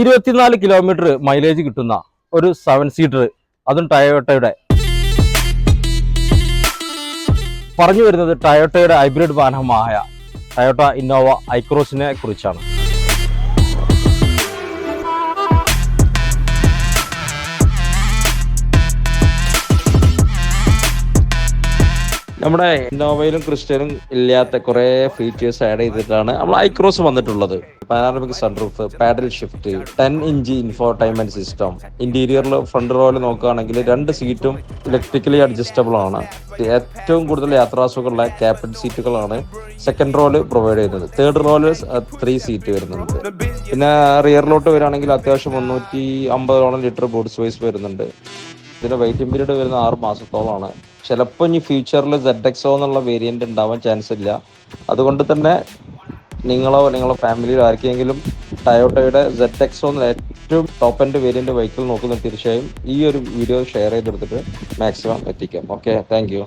24 kilometre mileage കിട്ടുന്ന ഒരു 7 seater, അതും ടയോട്ടയുടെ. പറഞ്ഞു വരുന്നത് ടയോട്ടയുടെ ഹൈബ്രിഡ് വാഹനമായ ടയോട്ട ഇന്നോവ ഐക്രോസിനെ കുറിച്ചാണ്. നമ്മുടെ ഇന്നോവയിലും ക്രിസ്റ്റയിലും ഇല്ലാത്ത കുറെ ഫീച്ചേഴ്സ് ആഡ് ചെയ്തിട്ടാണ് നമ്മൾ ഐക്രോസ് വന്നിട്ടുള്ളത്. Panoramic sunroof, paddle shift, 10 inch infotainment system. ഇന്റീരിയറിൽ ഫ്രണ്ട് റോയിൽ നോക്കുകയാണെങ്കിൽ 2 സീറ്റും ഇലക്ട്രിക്കലി അഡ്ജസ്റ്റബിൾ ആണ്. ഏറ്റവും കൂടുതൽ യാത്രാസുഖമുള്ള ക്യാപ്റ്റൻ സീറ്റുകളാണ് സെക്കൻഡ് റോല് പ്രൊവൈഡ് ചെയ്യുന്നത്. തേർഡ് റോല് 3 സീറ്റ് വരുന്നുണ്ട്. പിന്നെ റിയറിലോട്ട് വരികയാണെങ്കിൽ അത്യാവശ്യം 350 ലിറ്റർ ബോഡി സ്പേസ് വരുന്നുണ്ട്. ഇതിന്റെ വെയിറ്റിംഗ് പീരീഡ് വരുന്ന 6 മാസത്തോളമാണ്. ചിലപ്പോൾ ഇനി ഫ്യൂച്ചറിൽ ZXO എന്നുള്ള വേരിയന്റ് ഉണ്ടാവാൻ ചാൻസ് ഇല്ല. അതുകൊണ്ട് തന്നെ നിങ്ങളോ നിങ്ങളുടെ ഫാമിലിയിലോ ആർക്കെങ്കിലും ടയോട്ടയുടെ ZXO എന്ന ഏറ്റവും ടോപ്പ് എൻഡ് വേരിയന്റ് വെഹിക്കിൾ നോക്കുന്ന തീർച്ചയായും ഈ ഒരു വീഡിയോ ഷെയർ ചെയ്തെടുത്തിട്ട് മാക്സിമം എത്തിക്കാം. Okay, thank you.